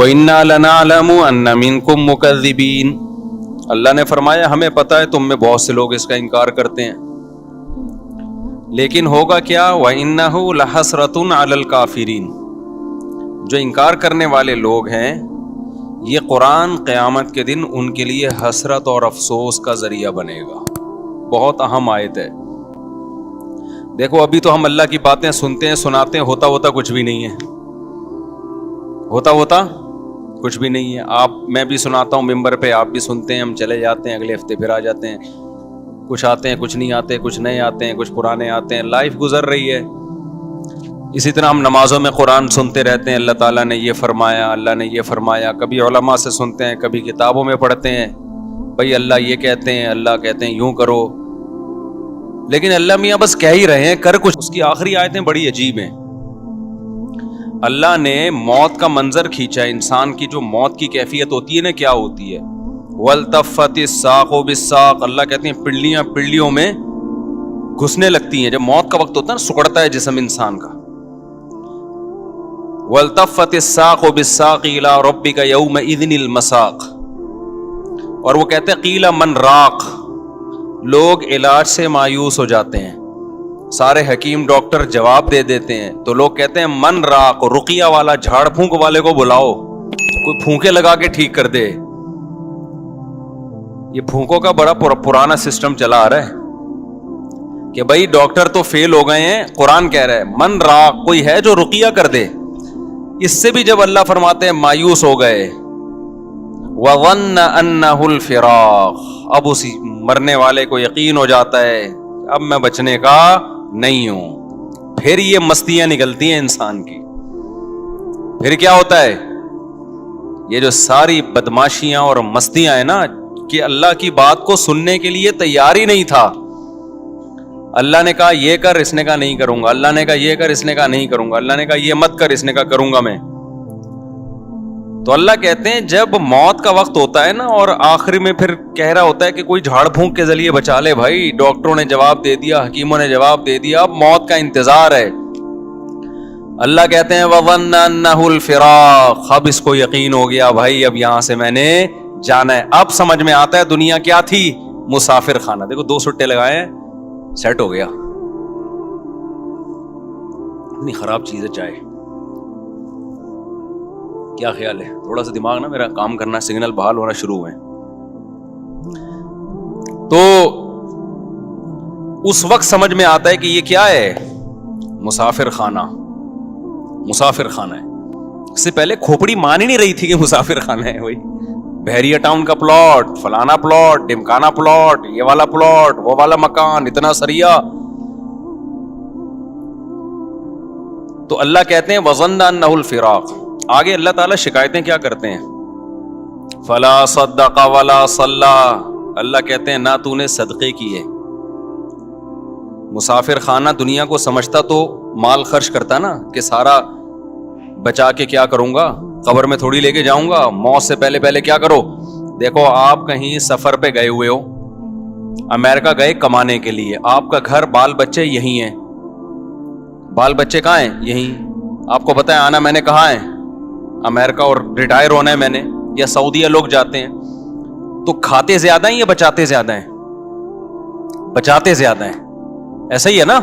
وَإِنَّا لَنَعْلَمُ أَنَّ مِنْكُمْ مُكَذِّبِينَ، اللہ نے فرمایا ہمیں پتہ ہے تم میں بہت سے لوگ اس کا انکار کرتے ہیں، لیکن ہوگا کیا؟ وَإِنَّهُ لَحَسْرَةٌ عَلَى الْكَافِرِينَ، جو انکار کرنے والے لوگ ہیں یہ قرآن قیامت کے دن ان کے لیے حسرت اور افسوس کا ذریعہ بنے گا۔ بہت اہم آیت ہے۔ دیکھو ابھی تو ہم اللہ کی باتیں سنتے ہیں سناتے ہیں، ہوتا کچھ بھی نہیں ہے، ہوتا کچھ بھی نہیں ہے۔ میں بھی سناتا ہوں ممبر پہ، آپ بھی سنتے ہیں، ہم چلے جاتے ہیں، اگلے ہفتے پھر آ جاتے ہیں، کچھ آتے ہیں کچھ نہیں آتے، کچھ نئے آتے ہیں کچھ پرانے آتے ہیں، لائف گزر رہی ہے۔ اسی طرح ہم نمازوں میں قرآن سنتے رہتے ہیں، اللہ تعالیٰ نے یہ فرمایا، اللہ نے یہ فرمایا، کبھی علماء سے سنتے ہیں، کبھی کتابوں میں پڑھتے ہیں، بھئی اللہ یہ کہتے ہیں، اللہ کہتے ہیں یوں کرو، لیکن اللہ میاں بس کہہ ہی رہے ہیں، کر کچھ۔ اس کی آخری آیتیں بڑی عجیب ہیں۔ اللہ نے موت کا منظر کھینچا ہے، انسان کی جو موت کی کیفیت ہوتی ہے نا کیا ہوتی ہے، وَالْتَفَّتِ السَّاقُ بِالسَّاقِ، اللہ کہتے ہیں پنڈلیاں پنڈلیوں میں گھسنے لگتی ہیں، جب موت کا وقت ہوتا ہے نا سکڑتا ہے جسم انسان کا۔ وَالْتَفَّتِ السَّاقُ بِالسَّاقِ إِلَىٰ رَبِّكَ يَوْمَئِذٍ الْمَسَاقُ، اور وہ کہتے ہیں قِيلَ مَنْ رَاقٍ، لوگ علاج سے مایوس ہو جاتے ہیں، سارے حکیم ڈاکٹر جواب دے دیتے ہیں، تو لوگ کہتے ہیں من راق، رقیہ والا جھاڑ پھونک والے کو بلاؤ، کوئی پھونکے لگا کے ٹھیک کر دے۔ یہ پھونکوں کا بڑا پرانا سسٹم چلا آ رہا ہے کہ بھائی ڈاکٹر تو فیل ہو گئے ہیں، قرآن کہہ رہا ہے من راق، کوئی ہے جو رقیہ کر دے۔ اس سے بھی جب اللہ فرماتے ہیں مایوس ہو گئے، وَظَنَّ أَنَّهُ الْفِرَاقُ، اب اسی مرنے والے کو یقین ہو جاتا ہے اب میں بچنے کا نہیں ہوں، پھر یہ مستیاں نکلتی ہیں انسان کی۔ پھر کیا ہوتا ہے؟ یہ جو ساری بدماشیاں اور مستیاں ہیں نا، کہ اللہ کی بات کو سننے کے لیے تیار ہی نہیں تھا، اللہ نے کہا یہ کر، اس نے کہا نہیں کروں گا، اللہ نے کہا یہ کر، اس نے کہا نہیں کروں گا، اللہ نے کہا یہ مت کر، اس نے کہا کروں گا میں۔ تو اللہ کہتے ہیں جب موت کا وقت ہوتا ہے نا اور آخری میں پھر کہہ رہا ہوتا ہے کہ کوئی جھاڑ پھونک کے ذریعے بچا لے، بھائی ڈاکٹروں نے جواب دے دیا، حکیموں نے جواب دے دیا، اب موت کا انتظار ہے۔ اللہ کہتے ہیں وَظَنَّ أَنَّهُ الْفِرَاقُ، اب اس کو یقین ہو گیا بھائی اب یہاں سے میں نے جانا ہے۔ اب سمجھ میں آتا ہے دنیا کیا تھی، مسافر خانہ۔ دیکھو 2 سٹے لگائے ہیں، سیٹ ہو گیا۔ اتنی خراب چیز ہے چائے، کیا خیال ہے؟ تھوڑا سا دماغ نا میرا کام کرنا، سگنل بحال ہونا شروع ہوئے۔ تو اس وقت سمجھ میں آتا ہے کہ یہ کیا ہے، مسافر خانہ، مسافر خانہ ہے۔ اس سے پہلے کھوپڑی مان ہی نہیں رہی تھی کہ مسافر خانہ ہے، وہی بحریہ ٹاؤن کا پلاٹ، فلانا پلاٹ، ڈمکانا پلاٹ، یہ والا پلاٹ، وہ والا مکان، اتنا سریا۔ تو اللہ کہتے ہیں وَظَنَّ أَنَّهُ الْفِرَاقُ۔ آگے اللہ تعالیٰ شکایتیں کیا کرتے ہیں، فَلَا صَدَّقَ وَلَا صَلَّى، اللہ کہتے ہیں نہ تو نے صدقے کیے۔ مسافر خانہ دنیا کو سمجھتا تو مال خرچ کرتا نا، کہ سارا بچا کے کیا کروں گا، قبر میں تھوڑی لے کے جاؤں گا، موت سے پہلے پہلے کیا کرو۔ دیکھو آپ کہیں سفر پہ گئے ہوئے ہو، امریکہ گئے کمانے کے لیے، آپ کا گھر بال بچے یہی ہیں، بال بچے کہاں ہیں؟ یہی۔ آپ کو پتہ ہے آنا میں نے کہاں ہے؟ امریکہ، اور ریٹائر ہونا ہے میں نے، یا سعودیہ لوگ جاتے ہیں تو کھاتے زیادہ ہیں یا بچاتے زیادہ ہیں؟ بچاتے زیادہ ہیں، ایسا ہی ہے نا،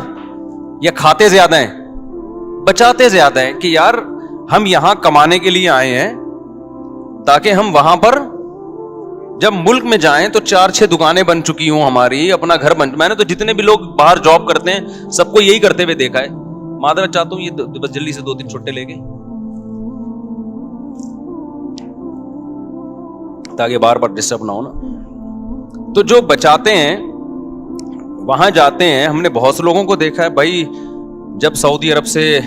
یا کھاتے زیادہ ہیں؟ بچاتے زیادہ ہیں، کہ یار ہم یہاں کمانے کے لیے آئے ہیں تاکہ ہم وہاں پر جب ملک میں جائیں تو 4-6 دکانیں بن چکی ہوں ہماری، اپنا گھر بن، میں نے تو جتنے بھی لوگ باہر جاب کرتے ہیں سب کو یہی کرتے ہوئے دیکھا ہے۔ معذرت چاہتا ہوں، یہ بس جلدی سے 2-3 چھوٹے لے کے، تاکہ بار بار ڈسٹرب نہ ہو نا۔ تو جو بچاتے ہیں وہاں جاتے ہیں، ہم نے بہت سے لوگوں کو دیکھا ہے بھائی، جب سعودی عرب سے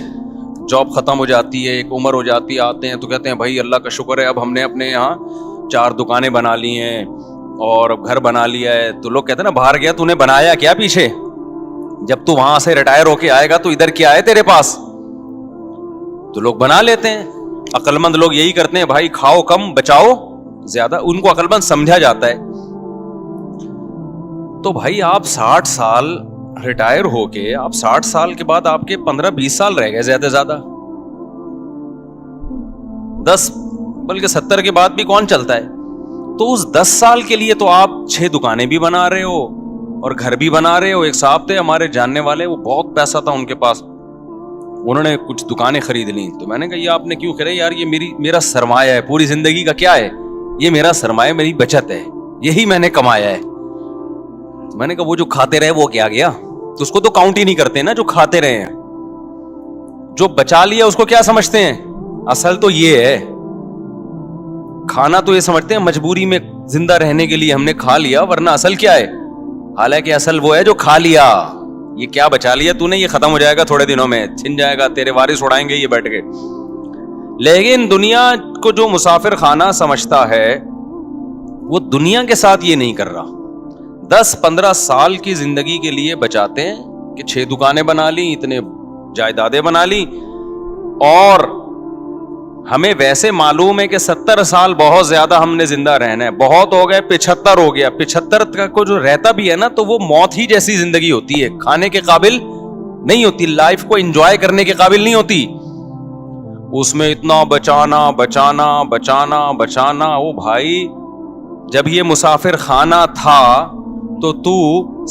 جاب ختم ہو جاتی ہے، ایک عمر ہو جاتی ہے، آتے ہیں تو کہتے ہیں بھائی اللہ کا شکر ہے اب ہم نے اپنے یہاں 4 دکانیں بنا لی ہیں اور گھر بنا لیا ہے۔ تو لوگ کہتے ہیں نا باہر گیا تو نے بنایا کیا پیچھے، جب تو وہاں سے ریٹائر ہو کے آئے گا تو ادھر کیا ہے تیرے پاس؟ تو لوگ بنا لیتے ہیں، عقل مند لوگ یہی کرتے ہیں، بھائی کھاؤ کم بچاؤ زیادہ، ان کو عقل مند سمجھا جاتا ہے۔ تو بھائی آپ 60 سال ریٹائر ہو کے، آپ 60 سال کے بعد آپ کے 15-20 سال رہ گئے زیادہ سے زیادہ، بلکہ 70 کے بعد بھی کون چلتا ہے. تو اس 10 سال کے لیے تو آپ 6 دکانیں بھی بنا رہے ہو اور گھر بھی بنا رہے ہو. ایک صاحب تھے ہمارے جاننے والے, وہ بہت پیسہ تھا ان کے پاس, انہوں نے کچھ دکانیں خرید لیں. تو میں نے کہا یہ آپ نے کیوں خریدا؟ یار یہ میرا سرمایہ ہے, پوری زندگی کا کیا ہے, یہ میرا سرمایہ, میری بچت ہے, یہی میں نے کمایا ہے. تو میں نے کہا وہ جو کھاتے رہے وہ کیا گیا؟ تو اس کو تو کاؤنٹ ہی نہیں کرتے نا جو کھاتے رہے ہیں. جو بچا لیا اس کو کیا سمجھتے ہیں؟ اصل تو یہ ہے, کھانا تو یہ سمجھتے ہیں مجبوری میں زندہ رہنے کے لیے ہم نے کھا لیا, ورنہ اصل کیا ہے؟ حالانکہ اصل وہ ہے جو کھا لیا. یہ کیا بچا لیا تو نے, یہ ختم ہو جائے گا تھوڑے دنوں میں, چھن جائے گا, تیرے وارث اڑائیں گے یہ بیٹھ کے. لیکن دنیا کو جو مسافر خانہ سمجھتا ہے وہ دنیا کے ساتھ یہ نہیں کر رہا. 10-15 سال کی زندگی کے لیے بچاتے ہیں کہ 6 دکانیں بنا لی, اتنے جائیدادیں بنا لی, اور ہمیں ویسے معلوم ہے کہ 70 سال بہت زیادہ ہم نے زندہ رہنا ہے. بہت ہو گئے, 75 ہو گیا. 75 کو جو رہتا بھی ہے نا تو وہ موت ہی جیسی زندگی ہوتی ہے, کھانے کے قابل نہیں ہوتی, لائف کو انجوائے کرنے کے قابل نہیں ہوتی. اس میں اتنا بچانا بچانا بچانا بچانا. او بھائی, جب یہ مسافر خانہ تھا تو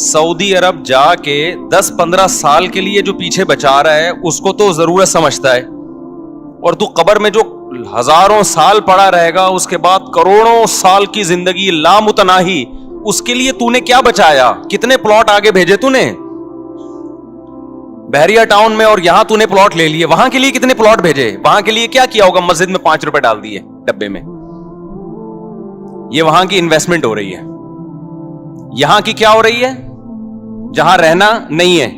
سعودی عرب جا کے 10-15 سال کے لیے جو پیچھے بچا رہا ہے اس کو تو ضرورت سمجھتا ہے, اور تو قبر میں جو ہزاروں سال پڑا رہے گا, اس کے بعد کروڑوں سال کی زندگی لامتناہی, اس کے لیے تو نے کیا بچایا؟ کتنے پلاٹ آگے بھیجے تو نے بحریہ ٹاؤن میں, اور یہاں تو نے پلاٹ لے لیے, وہاں کے لیے کتنے پلاٹ بھیجے؟ وہاں کے لیے کیا کیا ہوگا؟ مسجد میں 5 روپے ڈال دیے ڈبے میں. یہ وہاں کی انویسٹمنٹ ہو رہی ہے. یہاں کی کیا ہو رہی ہے؟ جہاں رہنا نہیں ہے,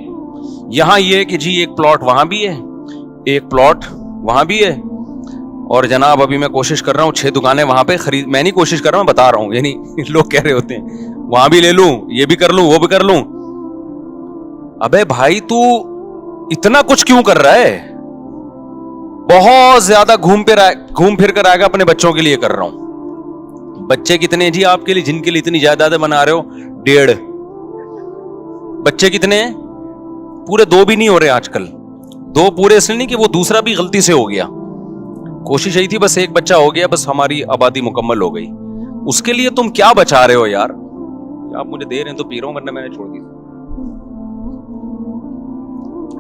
یہاں یہ کہ جی ایک پلاٹ وہاں بھی ہے, ایک پلاٹ وہاں بھی ہے, اور جناب ابھی میں کوشش کر رہا ہوں 6 دکانیں وہاں پہ خرید, میں نہیں کوشش کر رہا ہوں, بتا رہا ہوں, یعنی لوگ کہہ رہے ہوتے ہیں وہاں بھی لے لوں, یہ بھی کر لوں, وہ بھی کر لوں. ابے بھائی تو اتنا کچھ کیوں کر رہا ہے؟ بہت زیادہ گھوم پھر کر آئے گا. اپنے بچوں کے لیے کر رہا ہوں. بچے کتنے ہیں جی آپ کے لیے جن کے لیے اتنی جائیدادیں بنا رہے ہو؟ 1.5 بچے کتنے ہیں؟ پورے 2 بھی نہیں ہو رہے آج کل. 2 پورے اس لیے نہیں کہ وہ دوسرا بھی غلطی سے ہو گیا, کوشش یہی تھی بس ایک بچہ ہو گیا, بس ہماری آبادی مکمل ہو گئی. اس کے لیے تم کیا بچا رہے ہو یار؟ آپ مجھے دے رہے ہیں تو پی رہا ہوں, ورنہ میں نے چھوڑ دی.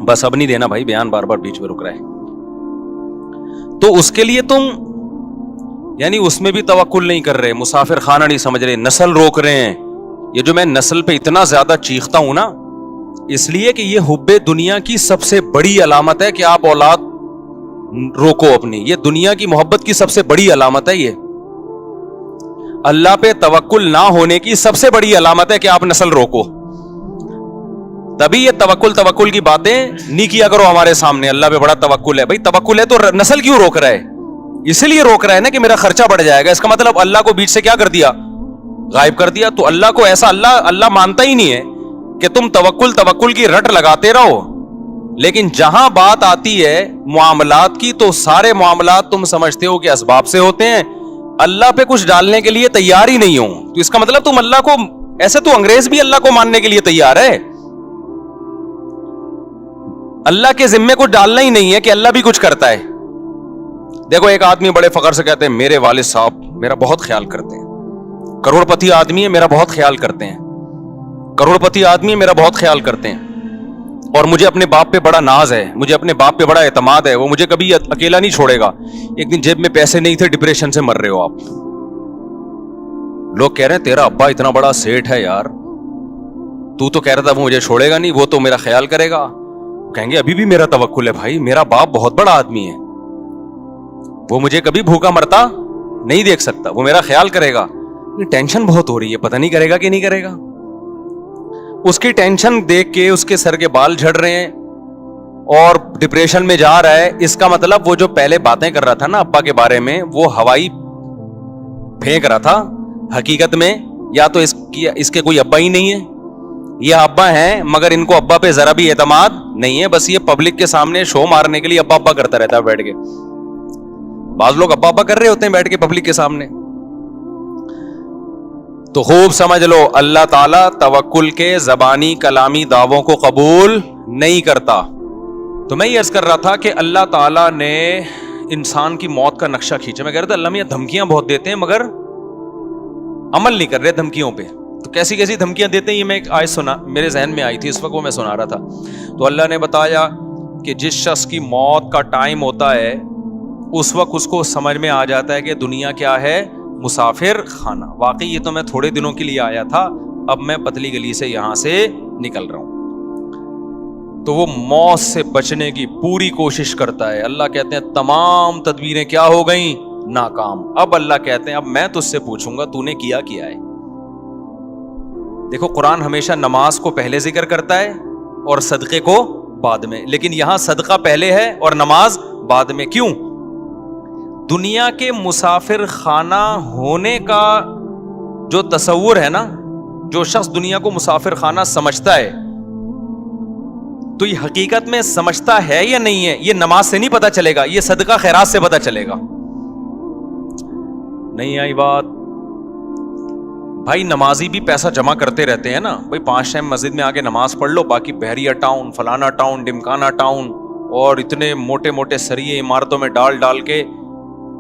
بس اب نہیں دینا بھائی, بیان بار بار بیچ میں رک رہا ہے. تو اس کے لیے تم یعنی اس میں بھی توکل نہیں کر رہے, مسافر خانہ نہیں سمجھ رہے, نسل روک رہے ہیں. یہ جو میں نسل پہ اتنا زیادہ چیختا ہوں نا, اس لیے کہ یہ حب دنیا کی سب سے بڑی علامت ہے کہ آپ اولاد روکو اپنی. یہ دنیا کی محبت کی سب سے بڑی علامت ہے. یہ اللہ پہ توکل نہ ہونے کی سب سے بڑی علامت ہے کہ آپ نسل روکو. تبھی یہ توکل کی باتیں نہیں کیا کرو ہمارے سامنے. اللہ پہ بڑا توکل ہے, بھائی توکل ہے تو نسل کیوں روک رہا ہے؟ اسی لیے روک رہا ہے نا کہ میرا خرچہ بڑھ جائے گا. اس کا مطلب اللہ کو بیچ سے کیا کر دیا؟ غائب کر دیا. تو اللہ کو ایسا اللہ مانتا ہی نہیں ہے کہ تم توکل کی رٹ لگاتے رہو. لیکن جہاں بات آتی ہے معاملات کی, تو سارے معاملات تم سمجھتے ہو کہ اسباب سے ہوتے ہیں, اللہ پہ کچھ ڈالنے کے لیے تیار ہی نہیں ہو. تو اس کا مطلب تم اللہ کو ایسے, تو انگریز بھی اللہ کو ماننے کے لیے تیار ہے. اللہ کے ذمے کچھ ڈالنا ہی نہیں ہے کہ اللہ بھی کچھ کرتا ہے. دیکھو ایک آدمی بڑے فخر سے کہتے ہیں میرے والد صاحب میرا بہت خیال کرتے ہیں, کروڑ پتی آدمی ہے, میرا بہت خیال کرتے ہیں, کروڑ پتی آدمی ہے, میرا بہت خیال کرتے ہیں, اور مجھے اپنے باپ پہ بڑا ناز ہے, مجھے اپنے باپ پہ بڑا اعتماد ہے, وہ مجھے کبھی اکیلا نہیں چھوڑے گا. ایک دن جیب میں پیسے نہیں تھے, ڈپریشن سے مر رہے ہو آپ. لوگ کہہ رہے ہیں تیرا ابا اتنا بڑا سیٹ ہے یار, تو کہہ رہا تھا وہ مجھے چھوڑے گا نہیں, وہ تو میرا خیال کرے گا. کہیں گے ابھی بھی میرا توکل ہے بھائی, میرا باپ بہت بڑا آدمی ہے, وہ مجھے کبھی بھوکا مرتا نہیں دیکھ سکتا, وہ میرا خیال کرے گا. ٹینشن بہت ہو رہی ہے, پتہ نہیں کرے گا کہ نہیں کرے گا. اس کی ٹینشن دیکھ کے اس کے سر کے بال جھڑ رہے ہیں اور ڈپریشن میں جا رہا ہے. اس کا مطلب وہ جو پہلے باتیں کر رہا تھا نا ابا کے بارے میں, وہ ہوائی پھینک رہا تھا. حقیقت میں یا تو اس کے کوئی ابا ہی نہیں ہے, یہ ابا ہیں مگر ان کو ابا پہ ذرا بھی اعتماد نہیں ہے. بس یہ پبلک کے سامنے شو مارنے کے لیے ابا ابا کرتا رہتا ہے بیٹھ کے. بعض لوگ ابا ابا کر رہے ہوتے ہیں بیٹھ کے پبلک کے سامنے. تو خوب سمجھ لو اللہ تعالیٰ توکل کے زبانی کلامی دعووں کو قبول نہیں کرتا. تو میں یہ عرض کر رہا تھا کہ اللہ تعالیٰ نے انسان کی موت کا نقشہ کھینچا. میں کہہ رہا تھا اللہ میاں دھمکیاں بہت دیتے ہیں مگر عمل نہیں کر رہے دھمکیوں پہ. تو کیسی کیسی دھمکیاں دیتے ہیں یہ میں ایک آیت سنا, میرے ذہن میں آئی تھی اس وقت, وہ میں سنا رہا تھا. تو اللہ نے بتایا کہ جس شخص کی موت کا ٹائم ہوتا ہے اس وقت اس کو سمجھ میں آ جاتا ہے کہ دنیا کیا ہے, مسافر خانہ. واقعی یہ تو میں تھوڑے دنوں کے لیے آیا تھا, اب میں پتلی گلی سے یہاں سے نکل رہا ہوں. تو وہ موت سے بچنے کی پوری کوشش کرتا ہے. اللہ کہتے ہیں تمام تدبیریں کیا ہو گئیں, ناکام. اب اللہ کہتے ہیں اب میں تجھ سے پوچھوں گا تو نے کیا ہے. دیکھو قرآن ہمیشہ نماز کو پہلے ذکر کرتا ہے اور صدقے کو بعد میں, لیکن یہاں صدقہ پہلے ہے اور نماز بعد میں. کیوں؟ دنیا کے مسافر خانہ ہونے کا جو تصور ہے نا, جو شخص دنیا کو مسافر خانہ سمجھتا ہے تو یہ حقیقت میں سمجھتا ہے یا نہیں ہے, یہ نماز سے نہیں پتا چلے گا, یہ صدقہ خیرات سے پتا چلے گا. نہیں آئی بات؟ بھائی نمازی بھی پیسہ جمع کرتے رہتے ہیں نا, بھائی 5 ٹائم مسجد میں آ کے نماز پڑھ لو, باقی بحریہ ٹاؤن, فلانا ٹاؤن, ڈمکانا ٹاؤن اور اتنے موٹے موٹے سریے عمارتوں میں ڈال کے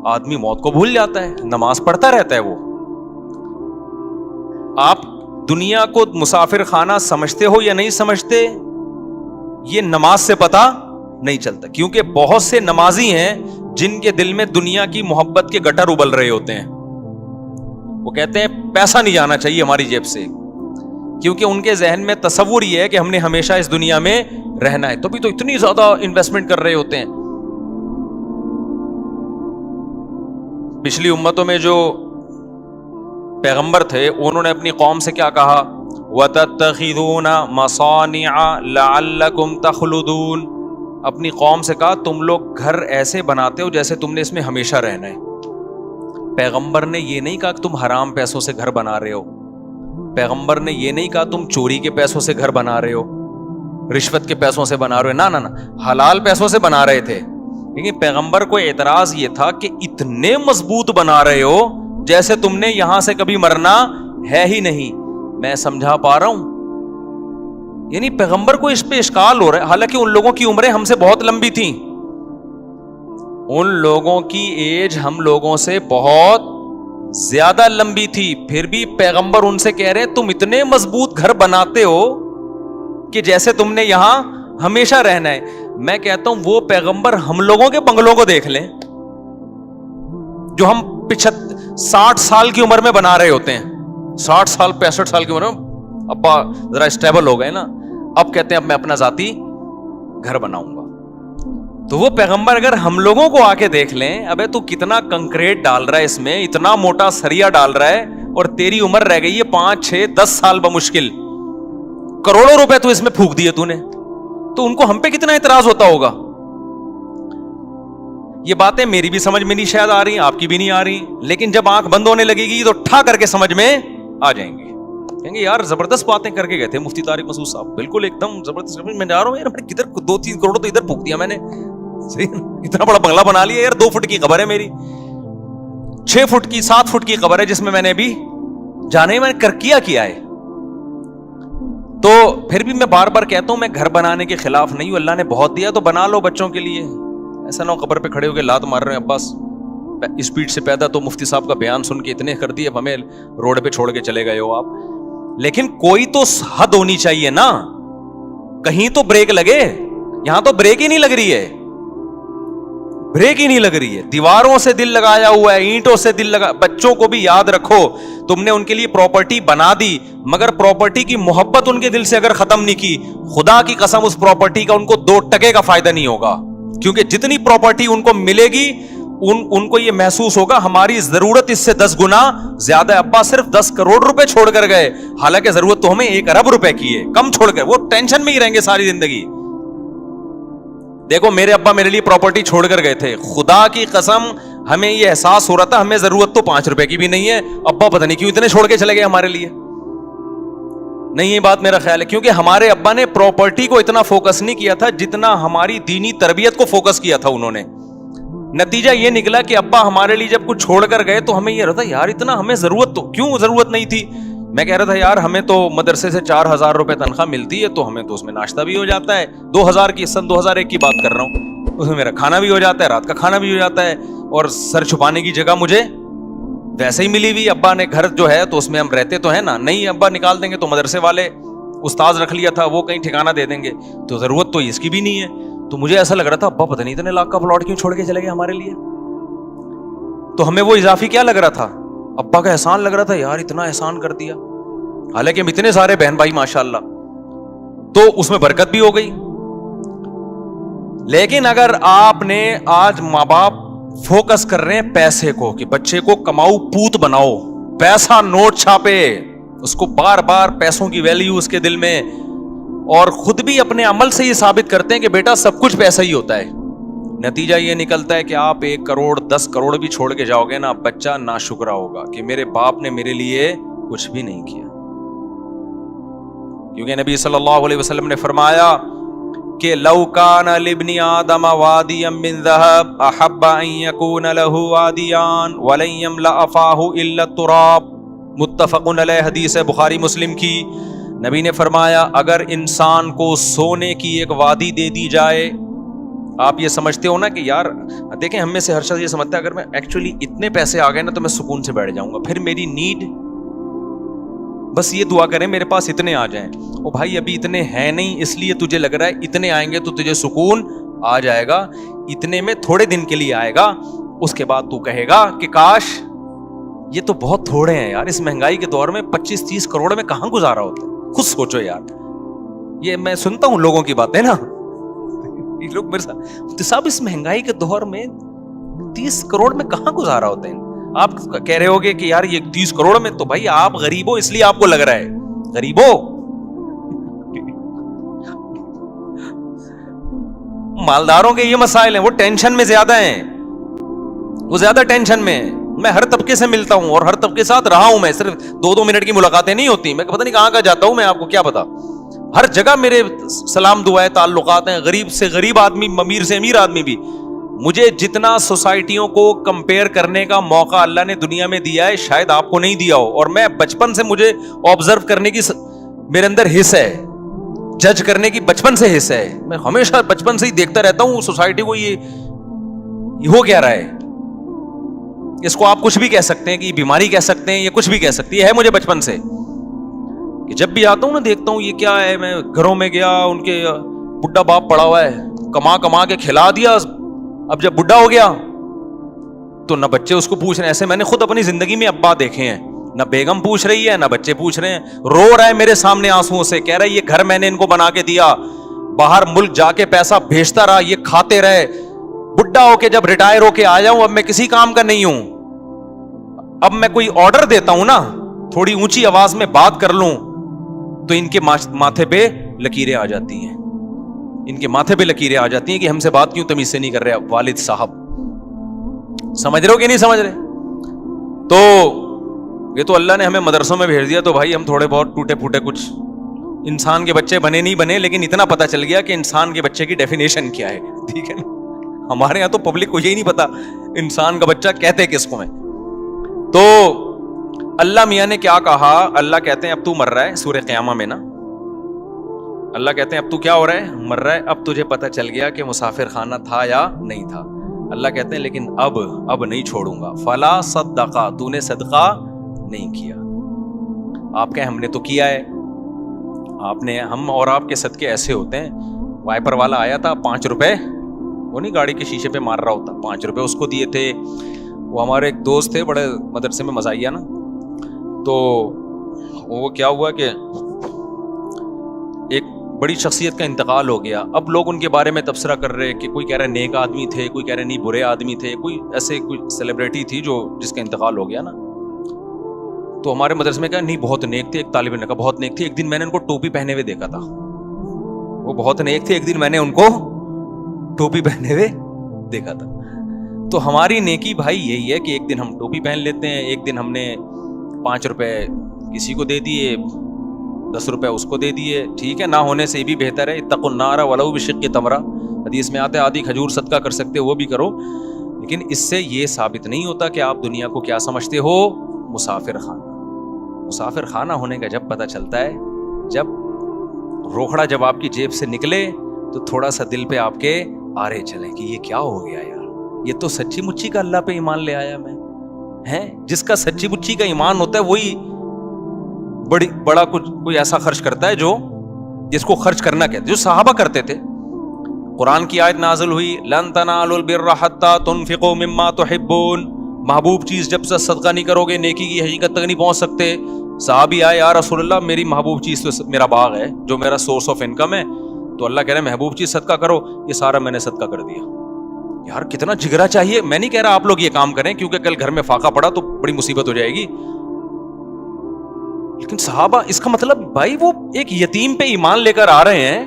آدمی موت کو بھول جاتا ہے, نماز پڑھتا رہتا ہے وہ. آپ دنیا کو مسافر خانہ سمجھتے ہو یا نہیں سمجھتے, یہ نماز سے پتا نہیں چلتا. کیونکہ بہت سے نمازی ہیں جن کے دل میں دنیا کی محبت کے گٹر ابل رہے ہوتے ہیں. وہ کہتے ہیں پیسہ نہیں جانا چاہیے ہماری جیب سے, کیونکہ ان کے ذہن میں تصور یہ ہے کہ ہم نے ہمیشہ اس دنیا میں رہنا ہے, تو بھی تو اتنی زیادہ انویسٹمنٹ کر رہے ہوتے ہیں. پچھلی امتوں میں جو پیغمبر تھے انہوں نے اپنی قوم سے کیا کہا, وَتَتَّخِذُونَ مَصَانِعَ لَعَلَّكُمْ تَخْلُدُونَ. اپنی قوم سے کہا تم لوگ گھر ایسے بناتے ہو جیسے تم نے اس میں ہمیشہ رہنا ہے. پیغمبر نے یہ نہیں کہا کہ تم حرام پیسوں سے گھر بنا رہے ہو, پیغمبر نے یہ نہیں کہا تم چوری کے پیسوں سے گھر بنا رہے ہو, رشوت کے پیسوں سے بنا رہے ہو, نہ حلال پیسوں سے بنا رہے تھے. لیکن پیغمبر کو اعتراض یہ تھا کہ اتنے مضبوط بنا رہے ہو جیسے تم نے یہاں سے کبھی مرنا ہے ہی نہیں. میں سمجھا پا رہا ہوں؟ یعنی پیغمبر کو اس پہ اشکال ہو رہا ہے, حالانکہ ان لوگوں کی عمریں ہم سے بہت لمبی تھیں, ان لوگوں کی ایج ہم لوگوں سے بہت زیادہ لمبی تھی, پھر بھی پیغمبر ان سے کہہ رہے ہیں تم اتنے مضبوط گھر بناتے ہو کہ جیسے تم نے یہاں ہمیشہ رہنا ہے. میں کہتا ہوں وہ پیغمبر ہم لوگوں کے بنگلوں کو دیکھ لیں جو ہم 60 سال کی عمر میں بنا رہے ہوتے ہیں, 60 سال 65 سال کی عمر میں ابا ذرا اسٹیبل ہو گئے نا, اب کہتے ہیں اب میں اپنا ذاتی گھر بناؤں گا. تو وہ پیغمبر اگر ہم لوگوں کو آ کے دیکھ لیں, ابے تو کتنا کنکریٹ ڈال رہا ہے اس میں, اتنا موٹا سریا ڈال رہا ہے اور تیری عمر رہ گئی ہے 5 6 10 سال بمشکل, کروڑوں روپے تو اس میں پھونک دیے تو نے, تو ان کو ہم پہ کتنا اعتراض ہوتا ہوگا. یہ باتیں میری بھی سمجھ میں نہیں شاید آ رہی, آپ کی بھی نہیں آ رہی, لیکن جب آنکھ بند ہونے لگے گی تو ٹھا کر کے سمجھ میں آ جائیں گی. کہیں گے یار زبردست باتیں کر کے گئے تھے مفتی طارق مسعود صاحب, بالکل ایک دم زبردست. میں جا رہا ہوں یار, کدھر 2-3 کروڑ تو ادھر پھونک دیا میں نے, اتنا بڑا بنگلہ بنا لیا یار, 2 فٹ کی قبر ہے میری, 6 فٹ کی 7 فٹ کی قبر ہے جس میں نے ابھی جانے میں کر کیا ہے. تو پھر بھی میں بار بار کہتا ہوں میں گھر بنانے کے خلاف نہیں ہوں, اللہ نے بہت دیا تو بنا لو بچوں کے لیے, ایسا نہ ہو قبر پہ کھڑے ہو کے لات مار رہے ہیں عباس اسپیڈ سے پیدا تو مفتی صاحب کا بیان سن کے اتنے کر دیے, اب ہمیں روڈ پہ چھوڑ کے چلے گئے ہو آپ. لیکن کوئی تو حد ہونی چاہیے نا, کہیں تو بریک لگے. یہاں تو بریک ہی نہیں لگ رہی ہے, بریک ہی نہیں لگ رہی ہے. دیواروں سے دل لگایا ہوا ہے, اینٹوں سے دل لگا. بچوں کو بھی یاد رکھو تم نے ان کے لیے پراپرٹی بنا دی, مگر پراپرٹی کی محبت ان کے دل سے اگر ختم نہیں کی, خدا کی قسم اس پراپرٹی کا ان کو 2 ٹکے کا فائدہ نہیں ہوگا. کیونکہ جتنی پراپرٹی ان کو ملے گی ان کو یہ محسوس ہوگا ہماری ضرورت اس سے 10 گنا زیادہ ہے. ابا صرف 10 کروڑ روپے چھوڑ کر گئے, حالانکہ ضرورت تو ہمیں 1 ارب روپے کی ہے, کم چھوڑ کر. وہ ٹینشن میں ہی رہیں گے ساری زندگی. دیکھو میرے ابا میرے لیے پراپرٹی چھوڑ کر گئے تھے, خدا کی قسم ہمیں یہ احساس ہو رہا تھا ہمیں ضرورت تو 5 روپے کی بھی نہیں ہے, ابا پتہ نہیں کیوں اتنے چھوڑ کے چلے گئے ہمارے لیے. نہیں یہ بات میرا خیال ہے, کیونکہ ہمارے ابا نے پراپرٹی کو اتنا فوکس نہیں کیا تھا جتنا ہماری دینی تربیت کو فوکس کیا تھا انہوں نے. نتیجہ یہ نکلا کہ ابا ہمارے لیے جب کچھ چھوڑ کر گئے تو ہمیں یہ رہتا یار اتنا ہمیں ضرورت تو کیوں ضرورت نہیں تھی. میں کہہ رہا تھا یار ہمیں تو مدرسے سے 4000 روپے تنخواہ ملتی ہے تو ہمیں تو اس میں ناشتہ بھی ہو جاتا ہے. 2000 کی سن 2001 کی بات کر رہا ہوں, اس میں میرا کھانا بھی ہو جاتا ہے, رات کا کھانا بھی ہو جاتا ہے, اور سر چھپانے کی جگہ مجھے ویسے ہی ملی ہوئی. ابا نے گھر جو ہے تو اس میں ہم رہتے تو ہیں نا, نہیں ابا نکال دیں گے تو مدرسے والے استاذ رکھ لیا تھا, وہ کہیں ٹھکانہ دے دیں گے, تو ضرورت تو اس کی بھی نہیں ہے. تو مجھے ایسا لگ رہا تھا ابا پتہ نہیں اتنے لاکھ کا پلاٹ کیوں چھوڑ کے چلے گئے ہمارے لیے. تو ہمیں وہ اضافی کیا لگ رہا تھا, ابا کا احسان لگ رہا تھا, یار اتنا احسان کر دیا. حالانکہ ہم اتنے سارے بہن بھائی ماشاءاللہ, تو اس میں برکت بھی ہو گئی. لیکن اگر آپ نے آج ماں باپ فوکس کر رہے ہیں پیسے کو کہ بچے کو کماؤ پوت بناؤ, پیسہ نوٹ چھاپے, اس کو بار بار پیسوں کی ویلیو اس کے دل میں, اور خود بھی اپنے عمل سے یہ ثابت کرتے ہیں کہ بیٹا سب کچھ پیسہ ہی ہوتا ہے. نتیجہ یہ نکلتا ہے کہ آپ 1 کروڑ 10 کروڑ بھی چھوڑ کے جاؤ گے نا, بچہ ناشکرا ہوگا کہ میرے باپ نے میرے لیے کچھ بھی نہیں کیا. کیونکہ نبی صلی اللہ علیہ وسلم نے فرمایا کہ لو کان لابن آدم وادیا من ذهب احب ان يكون له وادیان ولن يملأ فاه الا التراب. متفق علیہ, حدیث ہے بخاری مسلم کی. نبی نے فرمایا اگر انسان کو سونے کی ایک وادی دے دی جائے, آپ یہ سمجھتے ہو نا کہ یار دیکھیں ہم میں سے ہر شخص یہ سمجھتا ہے اگر میں ایکچولی اتنے پیسے آ گئے نا تو میں سکون سے بیٹھ جاؤں گا, پھر میری نیڈ بس یہ دعا کریں میرے پاس اتنے آ جائیں. او بھائی ابھی اتنے ہیں نہیں, اس لیے تجھے لگ رہا ہے اتنے آئیں گے تو تجھے سکون آ جائے گا. اتنے میں تھوڑے دن کے لیے آئے گا, اس کے بعد تو کہے گا کہ کاش یہ تو بہت تھوڑے ہیں یار, اس مہنگائی کے دور میں 25-30 کروڑ میں کہاں گزارا ہوتا ہے. خود سوچو یار, یہ میں سنتا ہوں لوگوں کی باتیں نا, یہ لوگ میرے ساتھ صاحب اس مہنگائی کے دور میں 30 کروڑ میں کہاں گزارا ہوتے ہیں. آپ کہہ رہے ہوگے کہ یار یہ 30 کروڑ میں, تو بھائی آپ غریب ہو اس لیے آپ کو لگ رہا ہے غریب ہو. مالداروں کے یہ مسائل ہیں, وہ ٹینشن میں زیادہ ہیں, وہ زیادہ ٹینشن میں ہیں. میں ہر طبقے سے ملتا ہوں اور ہر طبقے کے ساتھ رہا ہوں, میں صرف 2-2 منٹ کی ملاقاتیں نہیں ہوتی, میں پتہ نہیں کہاں کہاں جاتا ہوں, میں آپ کو کیا پتا, ہر جگہ میرے سلام دعائیں تعلقات ہیں, غریب سے غریب آدمی, امیر سے امیر آدمی بھی. مجھے جتنا سوسائٹیوں کو کمپیئر کرنے کا موقع اللہ نے دنیا میں دیا ہے شاید آپ کو نہیں دیا ہو, اور میں بچپن سے مجھے آبزرو کرنے کی میرے اندر حص ہے, جج کرنے کی بچپن سے حص ہے. میں ہمیشہ بچپن سے ہی دیکھتا رہتا ہوں سوسائٹی کو, یہ ہو کیا رہا ہے. اس کو آپ کچھ بھی کہہ سکتے ہیں کہ یہ بیماری کہہ سکتے ہیں, یہ کچھ بھی کہہ سکتی ہے مجھے بچپن سے, کہ جب بھی آتا ہوں نا دیکھتا ہوں یہ کیا ہے. میں گھروں میں گیا, ان کے بڈھا باپ پڑا ہوا ہے, کما کے کھلا دیا, اب جب بڈھا ہو گیا تو نہ بچے اس کو پوچھ رہے ہیں. ایسے میں نے خود اپنی زندگی میں ابا دیکھے ہیں, نہ بیگم پوچھ رہی ہے نہ بچے پوچھ رہے ہیں. رو رہا ہے میرے سامنے آنسوؤں سے, کہہ رہا ہے یہ گھر میں نے ان کو بنا کے دیا, باہر ملک جا کے پیسہ بھیجتا رہا, یہ کھاتے رہے, بڈھا ہو کے جب ریٹائر ہو کے آ جاؤں اب میں کسی کام کا نہیں ہوں, اب میں کوئی آرڈر دیتا ہوں نا تھوڑی اونچی آواز میں بات کر لوں تو ان کے ماتھے پہ لکیریں آ جاتی ہیں, ان کے ماتھے پہ لکیریں آ جاتی ہیں کہ ہم سے بات کیوں تمیز سے نہیں کر رہے والد صاحب. سمجھ رہے ہو کہ نہیں سمجھ رہے؟ تو یہ تو اللہ نے ہمیں مدرسوں میں بھیج دیا تو بھائی ہم تھوڑے بہت ٹوٹے پھوٹے کچھ انسان کے بچے بنے نہیں بنے, لیکن اتنا پتا چل گیا کہ انسان کے بچے کی ڈیفینیشن کیا ہے. ٹھیک ہے نا, ہمارے یہاں تو پبلک کو یہی نہیں پتا انسان کا بچہ کہتے کس کو ہے. تو اللہ میاں نے کیا کہا, اللہ کہتے ہیں اب تو مر رہا ہے, سورہ قیامہ میں نا اللہ کہتے ہیں اب تو کیا ہو رہا ہے, مر رہا ہے, اب تجھے پتا چل گیا کہ مسافر خانہ تھا یا نہیں تھا. اللہ کہتے ہیں لیکن اب نہیں چھوڑوں گا. فلا صدقہ, تو نے صدقہ نہیں کیا. آپ کہیں ہم نے تو کیا ہے, آپ نے, ہم اور آپ کے صدقے ایسے ہوتے ہیں, وائپر والا آیا تھا 5 روپے, وہ نہیں گاڑی کے شیشے پہ مار رہا ہوتا, 5 روپے اس کو دیے تھے. وہ ہمارے ایک دوست تھے بڑے مدرسے میں مزاحیہ نا, تو وہ کیا ہوا کہ ایک بڑی شخصیت کا انتقال ہو گیا. اب لوگ ان کے بارے میں تبصرہ کر رہے کہ کوئی کہہ رہا ہے نیک آدمی تھے, کوئی کہہ رہے نہیں برے آدمی تھے, کوئی ایسے کوئی سیلیبریٹی تھی جس کا انتقال ہو گیا نا. تو ہمارے مدرسے میں کہا نہیں بہت نیک تھے, ایک طالب علم نے کہا بہت نیک تھے. ایک دن میں نے ان کو ٹوپی پہنے ہوئے دیکھا تھا, وہ بہت نیک تھے, ایک دن میں نے ان کو ٹوپی پہنے ہوئے دیکھا تھا. تو ہماری نیکی بھائی یہی ہے کہ ایک دن ہم ٹوپی پہن لیتے ہیں, ایک دن ہم نے 5 روپے کسی کو دے دیے, 10 روپے اس کو دے دیے, ٹھیک ہے, نہ ہونے سے بھی بہتر ہے. اتقوا النار ولو بشق تمرہ, حدیث میں آتا ہے آدھی کھجور صدقہ کر سکتے وہ بھی کرو. لیکن اس سے یہ ثابت نہیں ہوتا کہ آپ دنیا کو کیا سمجھتے ہو, مسافر خانہ. مسافر خانہ ہونے کا جب پتہ چلتا ہے جب روکھڑا جب آپ کی جیب سے نکلے تو تھوڑا سا دل پہ آپ کے آرے چلیں کہ یہ کیا ہو گیا یار, یہ تو سچی مچی کا اللہ پہ ایمان لے آیا میں ہے. جس کا سچی مچی کا ایمان ہوتا ہے وہی بڑا کچھ کوئی ایسا خرچ کرتا ہے جو جس کو خرچ کرنا کہتے, جو صحابہ کرتے تھے. قرآن کی آیت نازل ہوئی, لن تنالوا البر حتی تنفقوا مما تحبون, محبوب چیز جب سے صدقہ نہیں کرو گے نیکی کی حقیقت تک نہیں پہنچ سکتے. صحابی آئے, یا رسول اللہ میری محبوب چیز تو میرا باغ ہے جو میرا سورس آف انکم ہے, تو اللہ کہہ رہے ہیں محبوب چیز صدقہ کرو. یہ سارا میں نے صدقہ کر دیا. یار کتنا جگرا چاہیے. میں نہیں کہہ رہا آپ لوگ یہ کام کریں کیونکہ کل گھر میں فاقہ پڑا تو بڑی مصیبت ہو جائے گی, لیکن صحابہ, اس کا مطلب بھائی وہ ایک یتیم پہ ایمان لے کر آ رہے ہیں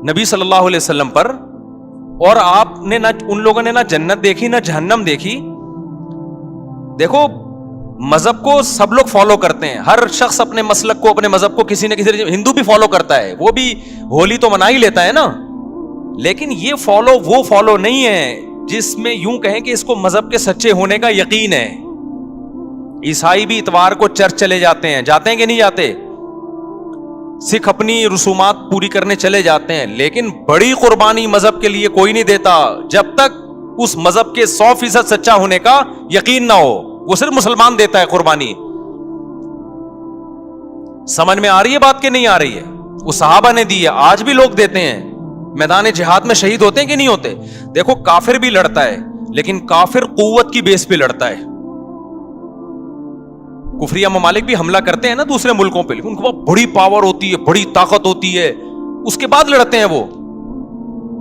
نبی صلی اللہ علیہ وسلم پر, اور آپ نے نہ ان لوگوں نے نہ جنت دیکھی نہ جہنم دیکھی. دیکھو مذہب کو سب لوگ فالو کرتے ہیں, ہر شخص اپنے مسلک کو اپنے مذہب کو کسی نہ کسی, ہندو بھی فالو کرتا ہے, وہ بھی ہولی تو منا ہی لیتا ہے نا, لیکن یہ فالو وہ فالو نہیں ہے جس میں یوں کہیں کہ اس کو مذہب کے سچے ہونے کا یقین ہے. عیسائی بھی اتوار کو چرچ چلے جاتے ہیں کہ نہیں جاتے, سکھ اپنی رسومات پوری کرنے چلے جاتے ہیں, لیکن بڑی قربانی مذہب کے لیے کوئی نہیں دیتا جب تک اس مذہب کے 100% سچا ہونے کا یقین نہ ہو. وہ صرف مسلمان دیتا ہے قربانی. سمجھ میں آ رہی ہے بات کہ نہیں آ رہی ہے؟ وہ صحابہ نے دی ہے, آج بھی لوگ دیتے ہیں. میدان جہاد میں شہید ہوتے ہیں کہ نہیں ہوتے؟ دیکھو کافر بھی لڑتا ہے, لیکن کافر قوت کی بیس پہ لڑتا ہے. کفریہ ممالک بھی حملہ کرتے ہیں نا دوسرے ملکوں پہ, لیکن ان کے پاس بڑی پاور ہوتی ہے, بڑی طاقت ہوتی ہے, اس کے بعد لڑتے ہیں وہ.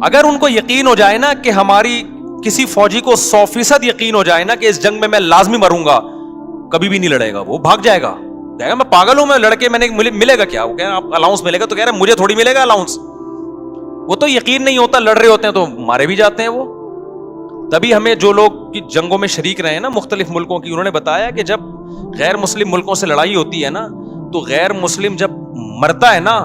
اگر ان کو یقین ہو جائے نا کہ ہماری کسی فوجی کو 100% یقین ہو جائے نا کہ اس جنگ میں لازمی مروں گا, کبھی بھی نہیں لڑے گا, وہ بھاگ جائے گا, کہے گا میں پاگل ہوں, میں لڑکے میں نے ملے گا کیا, وہ کہہ رہا آپ الاؤنس ملے گا, تو کہہ رہا مجھے تھوڑی ملے گا الاؤنس. وہ تو یقین نہیں ہوتا, لڑ رہے ہوتے ہیں تو مارے بھی جاتے ہیں وہ. تبھی ہمیں جو لوگ کی جنگوں میں شریک رہے ہیں نا مختلف ملکوں کی, انہوں نے بتایا کہ جب غیر مسلم ملکوں سے لڑائی ہوتی ہے نا, تو غیر مسلم جب مرتا ہے نا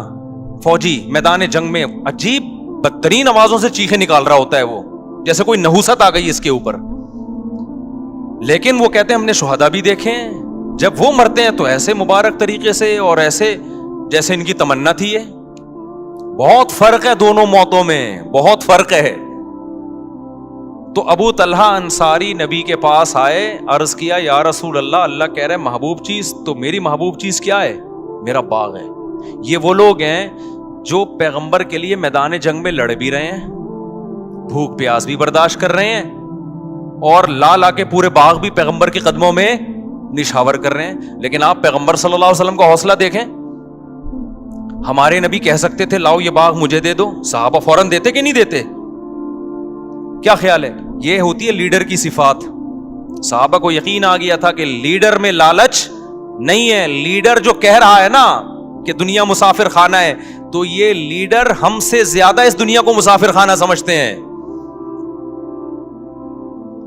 فوجی میدان جنگ میں, عجیب بدترین آوازوں سے چیخیں نکال رہا ہوتا ہے وہ, جیسے کوئی نحوست آ گئی اس کے اوپر. لیکن وہ کہتے ہیں ہم نے شہداء بھی دیکھے ہیں, جب وہ مرتے ہیں تو ایسے مبارک طریقے سے اور ایسے جیسے ان کی تمنا تھی. ہے بہت فرق ہے دونوں موتوں میں, بہت فرق ہے. تو ابو طلحہ انصاری نبی کے پاس آئے, عرض کیا یا رسول اللہ, اللہ کہہ رہے محبوب چیز, تو میری محبوب چیز کیا ہے؟ میرا باغ ہے. یہ وہ لوگ ہیں جو پیغمبر کے لیے میدان جنگ میں لڑ بھی رہے ہیں, بھوک پیاس بھی برداشت کر رہے ہیں, اور لا کے پورے باغ بھی پیغمبر کے قدموں میں نشاور کر رہے ہیں. لیکن آپ پیغمبر صلی اللہ علیہ وسلم کا حوصلہ دیکھیں, ہمارے نبی کہہ سکتے تھے لاؤ یہ باغ مجھے دے دو, صحابہ فوراً دیتے کہ نہیں دیتے؟ کیا خیال ہے؟ یہ ہوتی ہے لیڈر کی صفات. صحابہ کو یقین آ گیا تھا کہ لیڈر میں لالچ نہیں ہے. لیڈر جو کہہ رہا ہے نا کہ دنیا مسافر خانہ ہے, تو یہ لیڈر ہم سے زیادہ اس دنیا کو مسافر خانہ سمجھتے ہیں.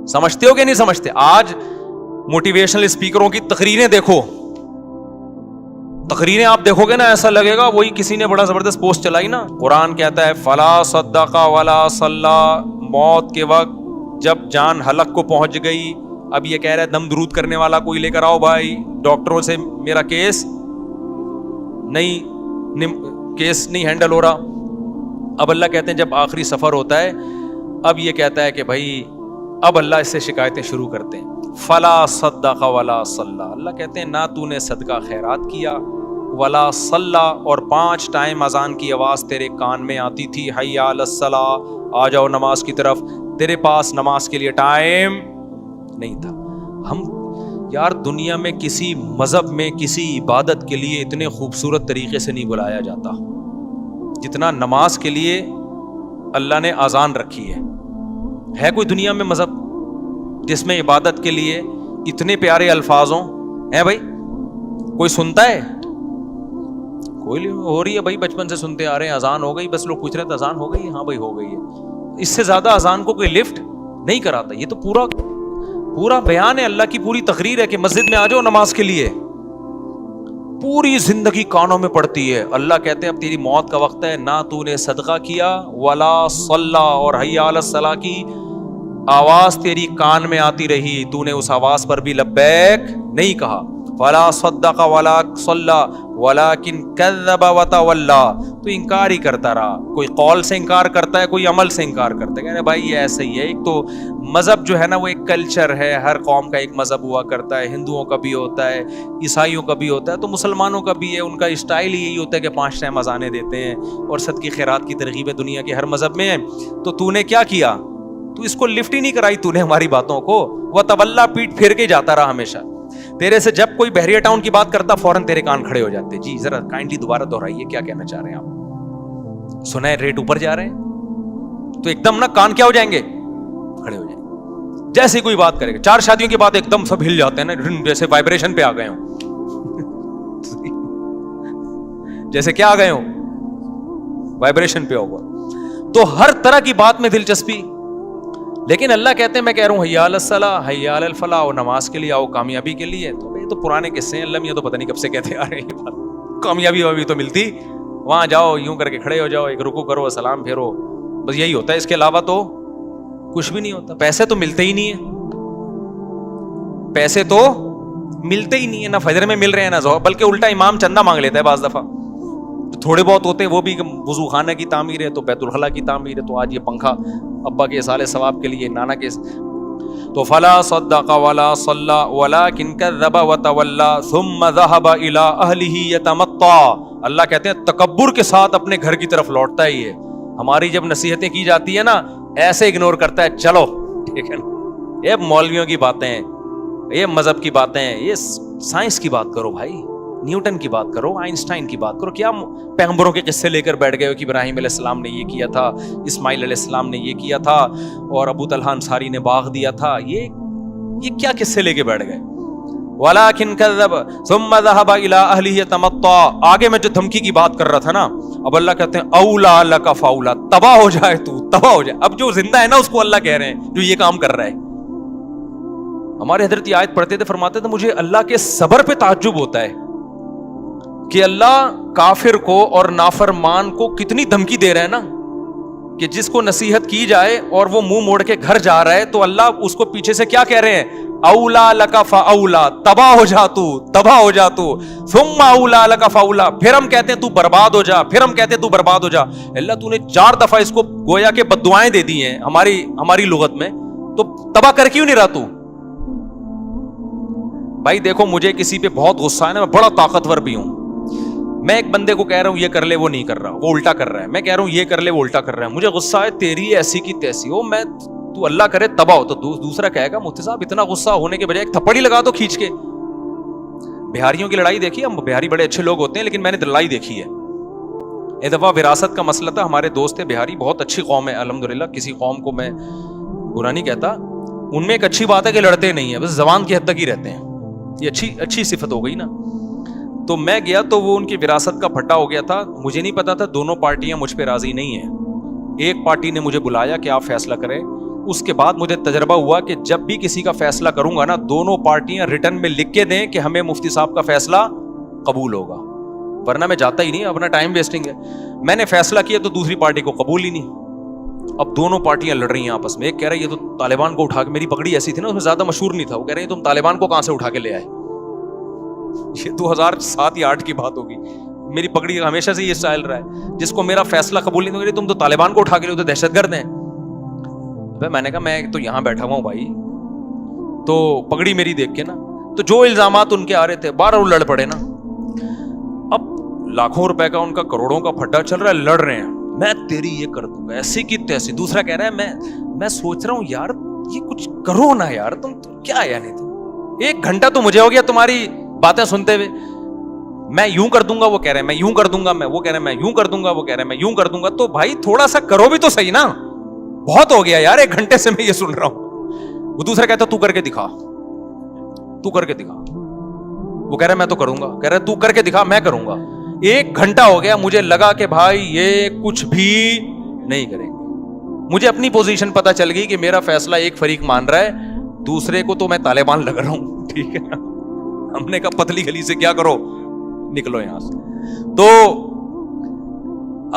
سمجھتے ہو کہ نہیں سمجھتے؟ آج موٹیویشنل اسپیکروں کی تقریریں دیکھو, تقریریں آپ دیکھو گے نا ایسا لگے گا وہی کسی نے بڑا زبردست پوسٹ چلائی نا. قرآن کہتا ہے فلا صدق ولا صلی, موت کے وقت جب جان حلق کو پہنچ گئی, اب یہ کہہ رہا ہے دم درود کرنے والا کوئی لے کر آؤ بھائی, ڈاکٹروں سے میرا کیس نہیں ہینڈل ہو رہا. اب اللہ کہتے ہیں جب آخری سفر ہوتا ہے, اب یہ کہتا ہے کہ بھائی اب اللہ اس سے شکایتیں شروع کرتے ہیں. فلا صدق ولا صلی, اللہ کہتے ہیں نہ تو نے صدقہ خیرات کیا, ولا صلی, اور 5 ٹائم اذان کی آواز تیرے کان میں آتی تھی, حی علی الصلاۃ, آ جاؤ نماز کی طرف, تیرے پاس نماز کے لیے ٹائم نہیں تھا. ہم یار دنیا میں کسی مذہب میں کسی عبادت کے لیے اتنے خوبصورت طریقے سے نہیں بلایا جاتا جتنا نماز کے لیے اللہ نے اذان رکھی ہے. ہے کوئی دنیا میں مذہب جس میں عبادت کے لیے اتنے پیارے الفاظوں ہیں؟ بھائی کوئی سنتا ہے؟ کوئی ہو رہی ہے بھائی, بچپن سے سنتے آ رہے ہیں, اذان ہو گئی, بس لوگ پوچھ رہے ہیں اذان ہو گئی؟ ہاں بھائی ہو گئی ہے. اس سے زیادہ اذان کو کوئی لفٹ نہیں کراتا. یہ تو پورا بیان ہے, اللہ کی پوری تقریر ہے کہ مسجد میں آ جاؤ نماز کے لیے. پوری زندگی کانوں میں پڑتی ہے. اللہ کہتے ہیں اب تیری موت کا وقت ہے, نہ تو نے صدقہ کیا ولا صلی, اور حی علی الصلاۃ کی آواز تیری کان میں آتی رہی, تو نے اس آواز پر بھی لبیک نہیں کہا. فلا صدق ولا صلى ولكن كذب وتولى. تو انکار ہی کرتا رہا. کوئی قول سے انکار کرتا ہے, کوئی عمل سے انکار کرتا ہے. کہنے بھائی یہ ایسے ہی ہے. ایک تو مذہب جو ہے نا وہ ایک کلچر ہے, ہر قوم کا ایک مذہب ہوا کرتا ہے. ہندوؤں کا بھی ہوتا ہے, عیسائیوں کا بھی ہوتا ہے, تو مسلمانوں کا بھی ہے. ان کا اسٹائل ہی یہی ہوتا ہے کہ 5 ٹائم اذانیں دیتے ہیں اور صدقے خیرات کی ترغیب دنیا کے ہر مذہب میں ہے. تو تو نے کیا کیا, تو اس کو لفٹ ہی نہیں کرائی تو نے ہماری باتوں کو. وہ تولا, پیٹ پھیر کے جاتا رہا ہمیشہ. تیرے سے جب کوئی بحریہ ٹاؤن کی بات کرتا فوراً تیرے کان کھڑے ہو جاتے. جی ذرا کائنڈلی دوبارہ دہرائیے, کیا کہنا چاہ رہے ہیں آپ؟ سنا ہے ریٹ اوپر جا رہے ہیں تو ایک دم نا کان کیا ہو جائیں گے, کھڑے ہو جائیں گے. جیسے کوئی بات کرے گا, 4 شادیوں کی بات ایک دم سب ہل جاتے ہیں نا, جیسے وائبریشن پہ آ گئے ہوں. جیسے کیا آ گئے ہوں, وائبریشن پہ ہوگا. تو ہر طرح کی بات میں دلچسپی. لیکن اللہ کہتے ہیں میں کہہ رہا ہوں حی علی الصلاۃ حی علی الفلاح, اور نماز کے لیے آؤ, کامیابی کے لیے. تو یہ تو پرانے قصے ہیں, اللہ میاں تو پتہ نہیں کب سے کہتے آ رہے ہیں. کامیابی ابھی تو ملتی, وہاں جاؤ یوں کر کے کھڑے ہو جاؤ, ایک رکوع کرو, سلام پھیرو, بس یہی ہوتا ہے. اس کے علاوہ تو کچھ بھی نہیں ہوتا. پیسے تو ملتے ہی نہیں ہیں, پیسے تو ملتے ہی نہیں ہیں, نہ فجر میں مل رہے ہیں نہ ظہر, بلکہ الٹا امام چندہ مانگ لیتا ہے بعض دفعہ. تھوڑے بہت ہوتے ہیں وہ بھی, وضو خانہ کی تعمیر ہے تو بیت الخلاء کی تعمیر ہے, تو آج یہ پنکھا ابا کے اصال ثواب کے لیے, نانا کے. تو فلا صدق ولا صلى ولكن كذب وتولى ثم ذهب الى اهله يتمطى. اللہ کہتے ہیں تکبر کے ساتھ اپنے گھر کی طرف لوٹتا ہے. یہ ہماری جب نصیحتیں کی جاتی ہے نا ایسے اگنور کرتا ہے, چلو ٹھیک ہے نا, یہ مولویوں کی باتیں ہیں, یہ مذہب کی باتیں ہیں, یہ سائنس کی بات کرو بھائی, نیوٹن کی بات کرو, آئنسٹائن کی بات کرو. کیا پیغمبروں کے قصے لے کر بیٹھ گئے ہو کہ ابراہیم علیہ السلام نے یہ کیا تھا, اسماعیل علیہ السلام نے یہ کیا تھا, اور ابو طلحہ انصاری نے باغ دیا تھا. یہ کیا قصے لے کے بیٹھ گئے؟ وَلَكِنْ كَذَّبَ ثُمَّ ذَهَبَ إِلَىٰ أَهْلِهِ يَتَمَطَّىٰ. آگے میں جو دھمکی کی بات کر رہا تھا نا, اب اللہ کہتے ہیں اولا لَكَ فَأَوْلَىٰ, تباہ ہو جائے تو, تباہ ہو جائے. اب جو زندہ ہے نا اس کو اللہ کہہ رہے ہیں جو یہ کام کر رہا ہے. ہمارے حضرت یہ آیت پڑھتے تھے, فرماتے تھے مجھے اللہ کے صبر پہ تعجب ہوتا ہے کہ اللہ کافر کو اور نافرمان کو کتنی دھمکی دے رہے ہیں نا, کہ جس کو نصیحت کی جائے اور وہ منہ موڑ کے گھر جا رہا ہے تو اللہ اس کو پیچھے سے کیا کہہ رہے ہیں, اولا لک فاولا, تباہ ہو جا تو, تباہ ہو جا تو, ثم اولا لک فاولا. پھر ہم کہتے ہیں تو برباد ہو جا, پھر ہم کہتے ہیں تو برباد ہو جا. اللہ تو نے 4 دفعہ اس کو گویا کہ بد دعائیں دے دی ہیں ہماری لغت میں, تو تباہ کر کیوں نہیں رہا تو؟ بھائی دیکھو مجھے کسی پہ بہت غصہ ہے نا, میں بڑا طاقتور بھی ہوں, میں ایک بندے کو کہہ رہا ہوں یہ کر لے, وہ نہیں کر رہا, وہ الٹا کر رہا ہے. میں کہہ رہا ہوں یہ کر لے, وہ الٹا کر رہا ہے. مجھے غصہ ہے, تیری ایسی کی تیسی ہو, میں تو اللہ کرے تباہ ہو. تو دوسرا کہے گا مفتی صاحب اتنا غصہ ہونے کے بجائے ایک تھپڑ ہی لگا دو کھینچ کے. بہاریوں کی لڑائی دیکھی, ہم بہاری بڑے اچھے لوگ ہوتے ہیں لیکن میں نے لڑائی دیکھی ہے. ایک دفعہ وراثت کا مسئلہ تھا, ہمارے دوست تھے بہاری, بہت اچھی قوم ہے الحمدللہ, کسی قوم کو میں برا نہیں کہتا. ان میں ایک اچھی بات ہے کہ لڑتے نہیں ہیں, بس زبان کی حد تک ہی رہتے ہیں. یہ اچھی صفت ہو گئی نا. تو میں گیا تو وہ ان کی وراثت کا پھٹا ہو گیا تھا. مجھے نہیں پتا تھا دونوں پارٹیاں مجھ پہ راضی نہیں ہیں. ایک پارٹی نے مجھے بلایا کہ آپ فیصلہ کریں. اس کے بعد مجھے تجربہ ہوا کہ جب بھی کسی کا فیصلہ کروں گا نا, دونوں پارٹیاں ریٹن میں لکھ کے دیں کہ ہمیں مفتی صاحب کا فیصلہ قبول ہوگا, ورنہ میں جاتا ہی نہیں, اپنا ٹائم ویسٹنگ ہے. میں نے فیصلہ کیا تو دوسری پارٹی کو قبول ہی نہیں. اب دونوں پارٹیاں لڑ رہی ہیں آپس میں. ایک کہہ رہا ہے یہ تو طالبان کو اٹھا کے, میری پگڑی ایسی تھی نا اس میں زیادہ مشہور نہیں تھا, وہ کہہ رہے ہیں تم طالبان کو کہاں سے اٹھا کے لے آئے. یہ 2007 یا 2008 کی بات ہوگی. میری پگڑی ہمیشہ سے یہ اسٹائل رہا ہے, جس کو میرا فیصلہ قبول نہیں ہوگا تم تو طالبان کو اٹھا کے لے, تو دہشت گرد ہیں. میں نے کہا میں تو یہاں بیٹھا ہوا ہوں بھائی, تو پگڑی میری دیکھ کے نا, تو جو الزامات ان کے آ رہے تھے 12 لڑ پڑے نا. اب لاکھوں روپے کا ان کا کروڑوں کا پھڈا چل رہا ہے, لڑ رہے ہیں, میں تیری یہ کر دوں گا ایسی کی تیسی. دوسرا کہہ رہا ہے میں سوچ رہا ہوں یار یہ کچھ کرو نا یار, تم کیا ہے نہیں, تم 1 گھنٹہ تو مجھے ہو گیا تمہاری باتیں سنتے ہوئے. میں یوں کر دوں گا, وہ کہہ رہے ہیں میں یوں کر دوں گا, وہ کہہ رہے ہیں میں یوں کر دوں گا, وہ کہہ رہے ہیں میں یوں کر دوں گا. تو بھائی تھوڑا سا کرو بھی تو صحیح نا, بہت ہو گیا یار 1 گھنٹے سے میں یہ سن رہا ہوں. وہ دوسرا کہتا تو کر کے دکھا, تو کر کے دکھا. وہ کہہ رہا ہے میں تو کروں گا, کہہ رہا ہے تو کر کے دکھا, میں کروں گا. 1 گھنٹہ ہو گیا, مجھے لگا کہ بھائی یہ کچھ بھی نہیں کریں گے. مجھے اپنی پوزیشن پتا چل گئی کہ میرا فیصلہ ایک فریق مان رہا ہے, دوسرے کو تو میں طالبان لگ رہا ہوں. ٹھیک ہے نا, ہم نے کہا پتلی گلی سے کیا کرو, نکلو یہاں سے. تو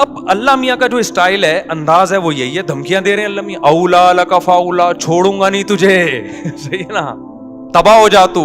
اب اللہ میاں کا جو اسٹائل ہے, انداز ہے, وہ یہی ہے, دھمکیاں دے رہے ہیں اللہ میاں, اولا لک فاولا, چھوڑوں گا نہیں تجھے. صحیح ہے نا, تباہ ہو جا تو.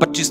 25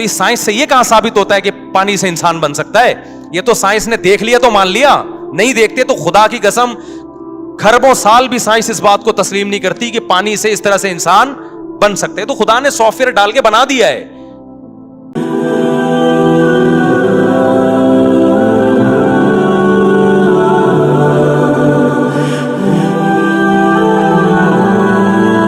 تو اس سائنس سے یہ کہاں ثابت ہوتا ہے کہ پانی سے انسان بن سکتا ہے؟ یہ تو سائنس نے دیکھ لیا تو مان لیا، نہیں دیکھتے تو خدا کی قسم کھربوں سال بھی سائنس اس بات کو تسلیم نہیں کرتی کہ پانی سے اس طرح سے انسان بن سکتے. تو خدا نے سافٹ ویئر ڈال کے بنا دیا ہے